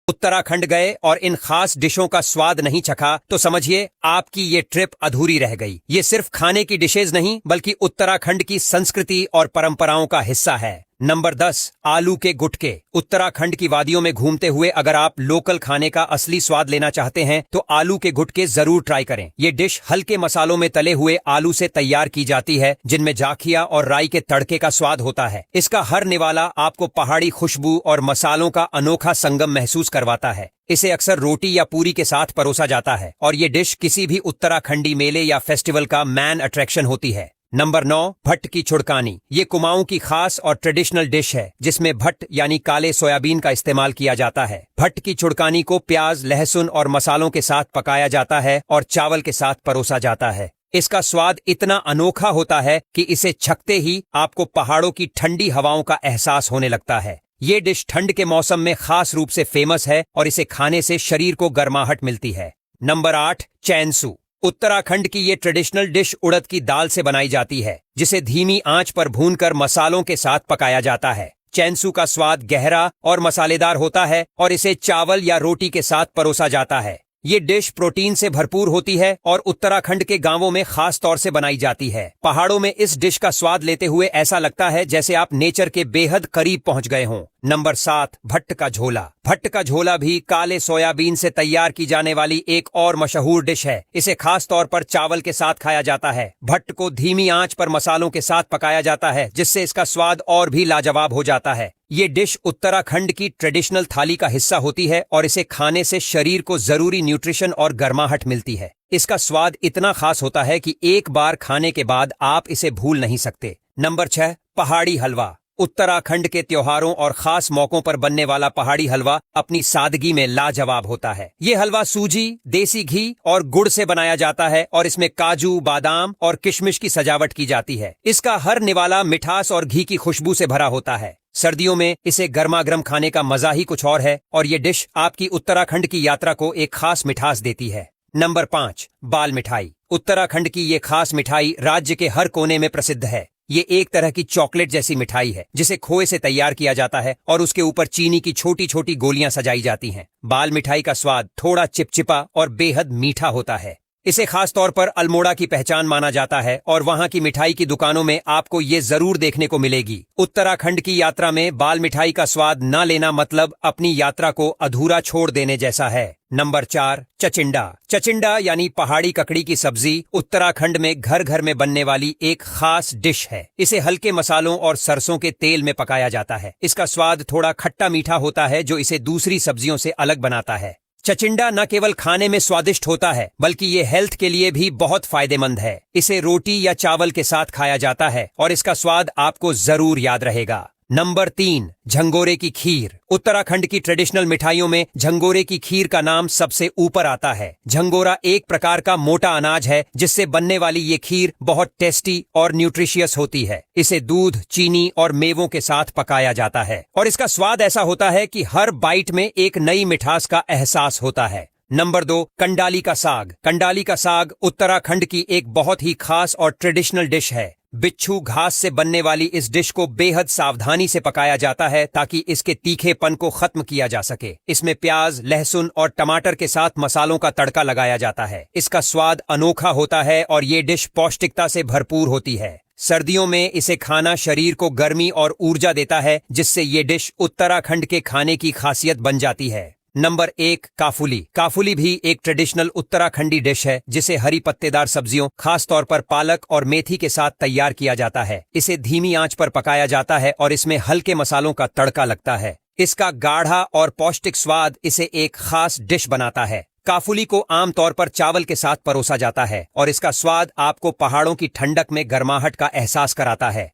उत्तराखंड गए और इन खास डिशों का स्वाद नहीं चखा तो समझिए आपकी ये ट्रिप अधूरी रह गई। ये सिर्फ खाने की डिशेज नहीं बल्कि उत्तराखंड की संस्कृति और परंपराओं का हिस्सा है। नंबर 10, आलू के गुटके। उत्तराखंड की वादियों में घूमते हुए अगर आप लोकल खाने का असली स्वाद लेना चाहते हैं तो आलू के गुटके जरूर ट्राई करें। ये डिश हल्के मसालों में तले हुए आलू से तैयार की जाती है जिनमें जाखिया और राई के तड़के का स्वाद होता है। इसका हर निवाला आपको पहाड़ी खुशबू और मसालों का अनोखा संगम महसूस करवाता है। इसे अक्सर रोटी या पूरी के साथ परोसा जाता है और ये डिश किसी भी उत्तराखंडी मेले या फेस्टिवल का मैन अट्रैक्शन होती है। नंबर 9, भट्ट की छुड़कानी। ये कुमाऊं की खास और ट्रेडिशनल डिश है जिसमें भट्ट यानी काले सोयाबीन का इस्तेमाल किया जाता है। भट्ट की छुड़कानी को प्याज, लहसुन और मसालों के साथ पकाया जाता है और चावल के साथ परोसा जाता है। इसका स्वाद इतना अनोखा होता है कि इसे छकते ही आपको पहाड़ों की ठंडी हवाओं का एहसास होने लगता है। ये डिश ठंड के मौसम में खास रूप से फेमस है और इसे खाने से शरीर को गर्माहट मिलती है। नंबर 8, चैनसू। उत्तराखंड की ये ट्रेडिशनल डिश उड़द की दाल से बनाई जाती है जिसे धीमी आंच पर भूनकर मसालों के साथ पकाया जाता है। चैनसू का स्वाद गहरा और मसालेदार होता है और इसे चावल या रोटी के साथ परोसा जाता है। ये डिश प्रोटीन से भरपूर होती है और उत्तराखंड के गांवों में खास तौर से बनाई जाती है। पहाड़ों में इस डिश का स्वाद लेते हुए ऐसा लगता है जैसे आप नेचर के बेहद करीब पहुंच गए हों। नंबर 7, भट्ट का झोला। भट्ट का झोला भी काले सोयाबीन से तैयार की जाने वाली एक और मशहूर डिश है। इसे खास तौर पर चावल के साथ खाया जाता है। भट्ट को धीमी आंच पर मसालों के साथ पकाया जाता है जिससे इसका स्वाद और भी लाजवाब हो जाता है। ये डिश उत्तराखंड की ट्रेडिशनल थाली का हिस्सा होती है और इसे खाने से शरीर को जरूरी न्यूट्रिशन और गर्माहट मिलती है। इसका स्वाद इतना खास होता है कि एक बार खाने के बाद आप इसे भूल नहीं सकते। नंबर 6, पहाड़ी हलवा। उत्तराखंड के त्योहारों और खास मौकों पर बनने वाला पहाड़ी हलवा अपनी सादगी में लाजवाब होता है। ये हलवा सूजी, देसी घी और गुड़ से बनाया जाता है और इसमें काजू, बादाम और किशमिश की सजावट की जाती है। इसका हर निवाला मिठास और घी की खुशबू से भरा होता है। सर्दियों में इसे गर्मा गर्म खाने का मजा ही कुछ और है और ये डिश आपकी उत्तराखंड की यात्रा को एक खास मिठास देती है। नंबर 5, बाल मिठाई। उत्तराखंड की ये खास मिठाई राज्य के हर कोने में प्रसिद्ध है। ये एक तरह की चॉकलेट जैसी मिठाई है जिसे खोए से तैयार किया जाता है और उसके ऊपर चीनी की छोटी छोटी गोलियां सजाई जाती हैं। बाल मिठाई का स्वाद थोड़ा चिपचिपा और बेहद मीठा होता है। इसे खास तौर पर अल्मोड़ा की पहचान माना जाता है और वहाँ की मिठाई की दुकानों में आपको ये जरूर देखने को मिलेगी। उत्तराखंड की यात्रा में बाल मिठाई का स्वाद न लेना मतलब अपनी यात्रा को अधूरा छोड़ देने जैसा है। नंबर 4, चचिंडा। चचिंडा यानी पहाड़ी ककड़ी की सब्जी उत्तराखंड में घर घर में बनने वाली एक खास डिश है। इसे हल्के मसालों और सरसों के तेल में पकाया जाता है। इसका स्वाद थोड़ा खट्टा मीठा होता है जो इसे दूसरी सब्जियों से अलग बनाता है। चचिंडा न केवल खाने में स्वादिष्ट होता है बल्कि ये हेल्थ के लिए भी बहुत फायदेमंद है। इसे रोटी या चावल के साथ खाया जाता है और इसका स्वाद आपको जरूर याद रहेगा। नंबर 3, झंगोरे की खीर। उत्तराखंड की ट्रेडिशनल मिठाइयों में झंगोरे की खीर का नाम सबसे ऊपर आता है। झंगोरा एक प्रकार का मोटा अनाज है जिससे बनने वाली ये खीर बहुत टेस्टी और न्यूट्रिशियस होती है। इसे दूध, चीनी और मेवों के साथ पकाया जाता है और इसका स्वाद ऐसा होता है कि हर बाइट में एक नई मिठास का एहसास होता है। नंबर 2, कंडाली का साग। कंडाली का साग उत्तराखंड की एक बहुत ही खास और ट्रेडिशनल डिश है। बिच्छू घास से बनने वाली इस डिश को बेहद सावधानी से पकाया जाता है ताकि इसके तीखेपन को खत्म किया जा सके। इसमें प्याज, लहसुन और टमाटर के साथ मसालों का तड़का लगाया जाता है। इसका स्वाद अनोखा होता है और ये डिश पौष्टिकता से भरपूर होती है। सर्दियों में इसे खाना शरीर को गर्मी और ऊर्जा देता है जिससे ये डिश उत्तराखंड के खाने की खासियत बन जाती है। नंबर 1, काफुली। काफुली भी एक ट्रेडिशनल उत्तराखंडी डिश है जिसे हरी पत्तेदार सब्जियों, खास तौर पर पालक और मेथी के साथ तैयार किया जाता है। इसे धीमी आंच पर पकाया जाता है और इसमें हल्के मसालों का तड़का लगता है। इसका गाढ़ा और पौष्टिक स्वाद इसे एक खास डिश बनाता है। काफुली को आमतौर पर चावल के साथ परोसा जाता है और इसका स्वाद आपको पहाड़ों की ठंडक में गर्माहट का एहसास कराता है।